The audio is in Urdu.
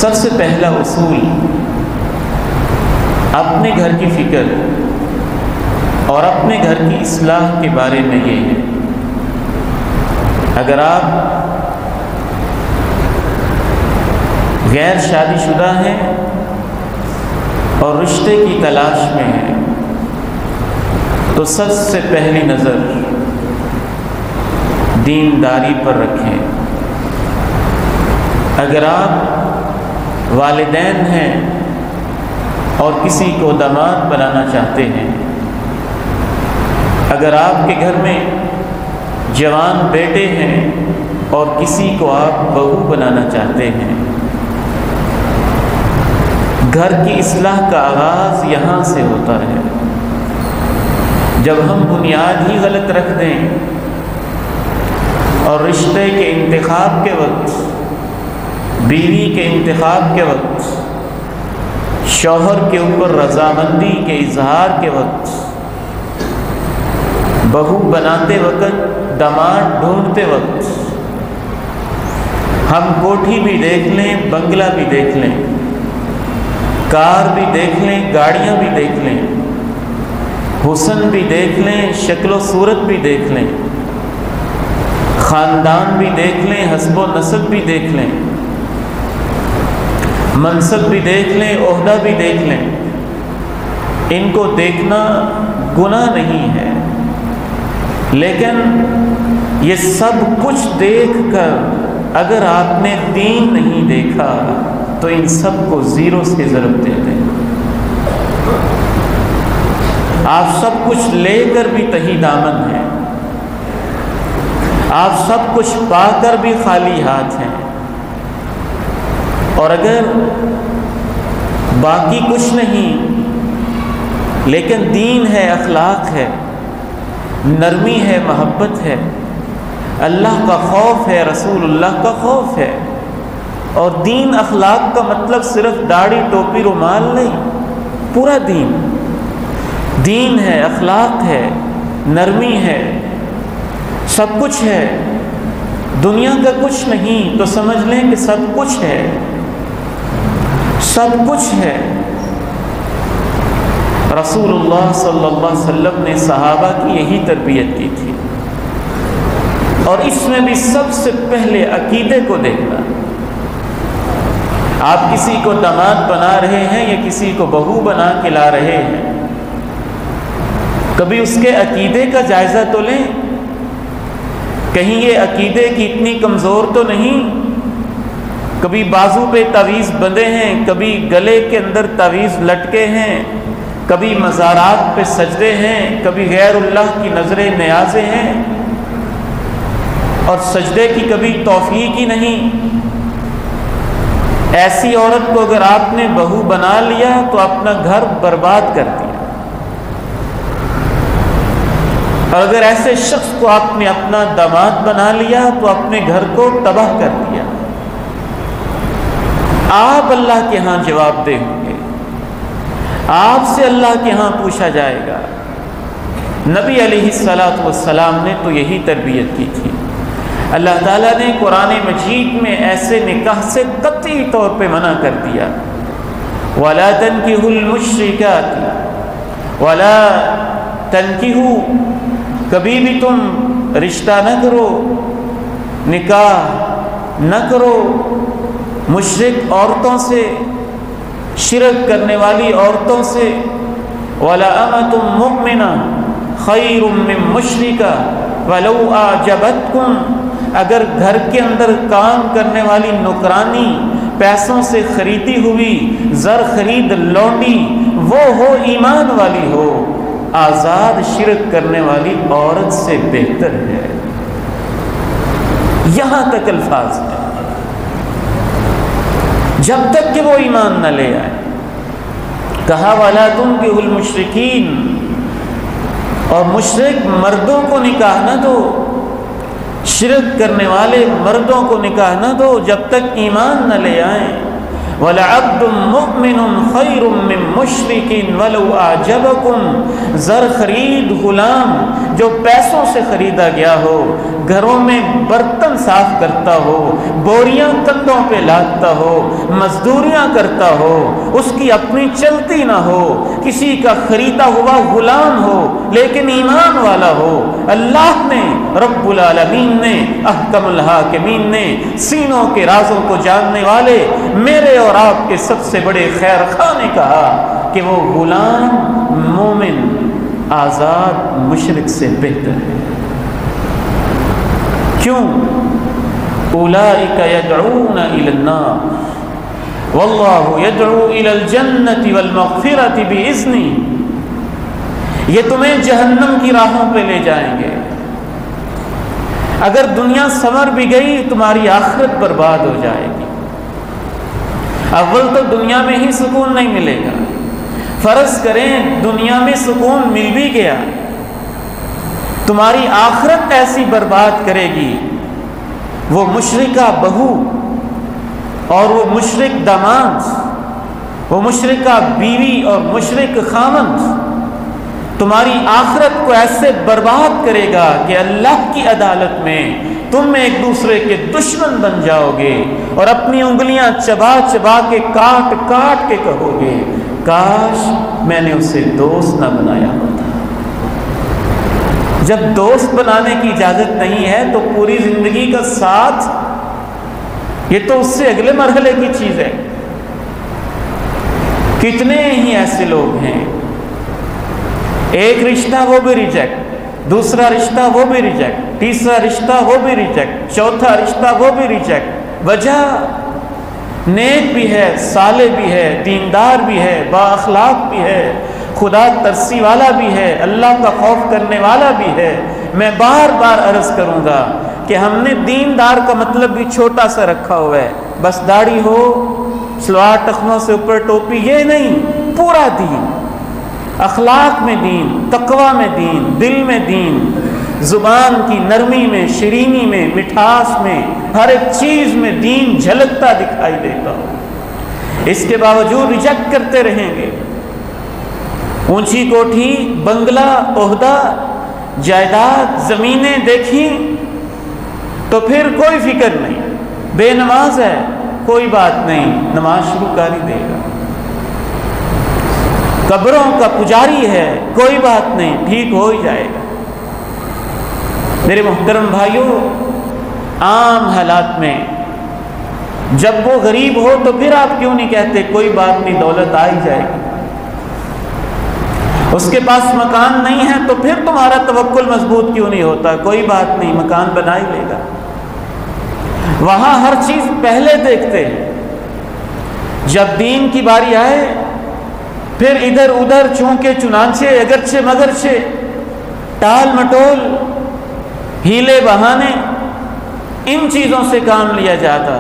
سب سے پہلا اصول اپنے گھر کی فکر اور اپنے گھر کی اصلاح کے بارے میں یہ ہے، اگر آپ غیر شادی شدہ ہیں اور رشتے کی تلاش میں ہیں تو سب سے پہلی نظر دینداری پر رکھیں۔ اگر آپ والدین ہیں اور کسی کو داماد بنانا چاہتے ہیں، اگر آپ کے گھر میں جوان بیٹے ہیں اور کسی کو آپ بہو بنانا چاہتے ہیں، گھر کی اصلاح کا آغاز یہاں سے ہوتا ہے۔ جب ہم بنیاد ہی غلط رکھ دیں اور رشتے کے انتخاب کے وقت، بیوی کے انتخاب کے وقت، شوہر کے اوپر رضامندی کے اظہار کے وقت، بہو بناتے وقت، داماد ڈھونڈتے وقت ہم کوٹھی بھی دیکھ لیں، بنگلہ بھی دیکھ لیں، کار بھی دیکھ لیں، گاڑیاں بھی دیکھ لیں، حسن بھی دیکھ لیں، شکل و صورت بھی دیکھ لیں، خاندان بھی دیکھ لیں، حسب و نسب بھی دیکھ لیں، منصب بھی دیکھ لیں، عہدہ بھی دیکھ لیں، ان کو دیکھنا گناہ نہیں ہے، لیکن یہ سب کچھ دیکھ کر اگر آپ نے دین نہیں دیکھا تو ان سب کو زیرو سے ضرب دے دیں۔ آپ سب کچھ لے کر بھی تہی دامن ہیں، آپ سب کچھ پا کر بھی خالی ہاتھ ہیں، اور اگر باقی کچھ نہیں لیکن دین ہے، اخلاق ہے، نرمی ہے، محبت ہے، اللہ کا خوف ہے، رسول اللہ کا خوف ہے، اور دین اخلاق کا مطلب صرف داڑھی ٹوپی رومال نہیں، پورا دین ہے، اخلاق ہے، نرمی ہے، سب کچھ ہے، دنیا کا کچھ نہیں تو سمجھ لیں کہ سب کچھ ہے، سب کچھ ہے۔ رسول اللہ صلی اللہ علیہ وسلم نے صحابہ کی یہی تربیت کی تھی، اور اس میں بھی سب سے پہلے عقیدے کو دیکھنا۔ آپ کسی کو داماد بنا رہے ہیں یا کسی کو بہو بنا کے لا رہے ہیں، کبھی اس کے عقیدے کا جائزہ تو لیں، کہیں یہ عقیدے کی اتنی کمزور تو نہیں، کبھی بازو پہ تعویذ بندھے ہیں، کبھی گلے کے اندر تعویذ لٹکے ہیں، کبھی مزارات پہ سجدے ہیں، کبھی غیر اللہ کی نظریں نیازیں ہیں، اور سجدے کی کبھی توفیق ہی نہیں۔ ایسی عورت کو اگر آپ نے بہو بنا لیا تو اپنا گھر برباد کر دیا، اور اگر ایسے شخص کو آپ نے اپنا داماد بنا لیا تو اپنے گھر کو تباہ کر دیا۔ آپ اللہ کے ہاں جواب دہ ہوں گے، آپ سے اللہ کے ہاں پوچھا جائے گا۔ نبی علیہ السلام نے تو یہی تربیت کی تھی۔ اللہ تعالیٰ نے قرآن مجید میں ایسے نکاح سے قطعی طور پہ منع کر دیا، وَلَا تَنْكِحُوا الْمُشْرِكَاتِ وَلَا تَنْكِحُوا، کبھی بھی تم رشتہ نہ کرو، نکاح نہ کرو مشرک عورتوں سے، شرک کرنے والی عورتوں سے۔ وَلَا أَمَةٌ مُؤْمِنَةٌ خَيْرٌ مِّن مُشْرِكَةٍ وَلَوْ أَعْجَبَتْكُمْ، اگر گھر کے اندر کام کرنے والی نوکرانی پیسوں سے خریدی ہوئی زر خرید لونڈی وہ ہو، ایمان والی ہو، آزاد شرک کرنے والی عورت سے بہتر ہے۔ یہاں تک الفاظ ہیں، جب تک کہ وہ ایمان نہ لے آئے۔ کہا وَلَا تُنْكِحُوا الْمُشْرِكِينَ، اور مشرک مردوں کو نکاح نہ دو، شرک کرنے والے مردوں کو نکاح نہ دو جب تک ایمان نہ لے آئیں۔ وَلَعَبْدٌ مُؤْمِنٌ خَيْرٌ مِّن مُشْرِكٍ وَلَوْ أَعْجَبَكُمْ زر خرید غلام جو پیسوں سے خریدا گیا ہو، گھروں میں برتن صاف کرتا ہو، بوریاں کندھوں پہ لادتا ہو، مزدوریاں کرتا ہو، اس کی اپنی چلتی نہ ہو، کسی کا خریدا ہوا غلام ہو لیکن ایمان والا ہو، اللہ نے رب العالمین نے احکم الحاکمین نے سینوں کے رازوں کو جاننے والے میرے اور آپ کے سب سے بڑے خیر خواہ نے کہا کہ وہ غلام مومن آزاد مشرک سے بہتر ہے۔ کیوں؟ اولئک یدعون الی النار واللہ یدعو الی الجنۃ والمغفرۃ باذنہ، یہ تمہیں جہنم کی راہوں پہ لے جائیں گے۔ اگر دنیا سنور بھی گئی تمہاری آخرت برباد ہو جائے گی۔ اول تو دنیا میں ہی سکون نہیں ملے گا، فرض کریں دنیا میں سکون مل بھی گیا، تمہاری آخرت ایسی برباد کرے گی، وہ مشرکہ بہو اور وہ مشرک داماد، وہ مشرکہ بیوی اور مشرک خامند تمہاری آخرت کو ایسے برباد کرے گا کہ اللہ کی عدالت میں تم ایک دوسرے کے دشمن بن جاؤ گے اور اپنی انگلیاں چبا چبا کے کاٹ کاٹ کے کہو گے کاش میں نے اسے دوست نہ بنایا ہوتا۔ جب دوست بنانے کی اجازت نہیں ہے تو پوری زندگی کا ساتھ، یہ تو اس سے اگلے مرحلے کی چیز ہے۔ کتنے ہی ایسے لوگ ہیں، ایک رشتہ وہ بھی ریجیکٹ، دوسرا رشتہ وہ بھی ریجیکٹ، تیسرا رشتہ وہ بھی ریجیکٹ، چوتھا رشتہ وہ بھی ریجیکٹ۔ وجہ نیک بھی ہے، صالح بھی ہے، دیندار بھی ہے، با اخلاق بھی ہے، خدا ترسی والا بھی ہے، اللہ کا خوف کرنے والا بھی ہے۔ میں بار بار عرض کروں گا کہ ہم نے دیندار کا مطلب بھی چھوٹا سا رکھا ہوا ہے، بس داڑھی ہو، سلوار ٹخنوں سے اوپر ٹوپی، یہ نہیں، پورا دین، اخلاق میں دین، تقوی میں دین، دل میں دین، زبان کی نرمی میں، شیرینی میں، مٹھاس میں، ہر ایک چیز میں دین جھلکتا دکھائی دیتا ہو۔ اس کے باوجود ریجیکٹ کرتے رہیں گے۔ اونچی کوٹھی، بنگلہ، عہدہ، جائیداد، زمینیں دیکھیں تو پھر کوئی فکر نہیں، بے نماز ہے کوئی بات نہیں، نماز شروع کر ہی دے گا۔ قبروں کا پجاری ہے کوئی بات نہیں، ٹھیک ہو ہی جائے گا۔ میرے محترم بھائیوں، عام حالات میں جب وہ غریب ہو تو پھر آپ کیوں نہیں کہتے کوئی بات نہیں، دولت آ ہی جائے گی۔ اس کے پاس مکان نہیں ہے تو پھر تمہارا توکل مضبوط کیوں نہیں ہوتا، کوئی بات نہیں، مکان بنا ہی لے گا۔ وہاں ہر چیز پہلے دیکھتے ہیں، جب دین کی باری آئے پھر ادھر ادھر چونکے چنانچے اگرچہ مگرچہ ٹال مٹول ہیلے بہانے ان چیزوں سے کام لیا جاتا۔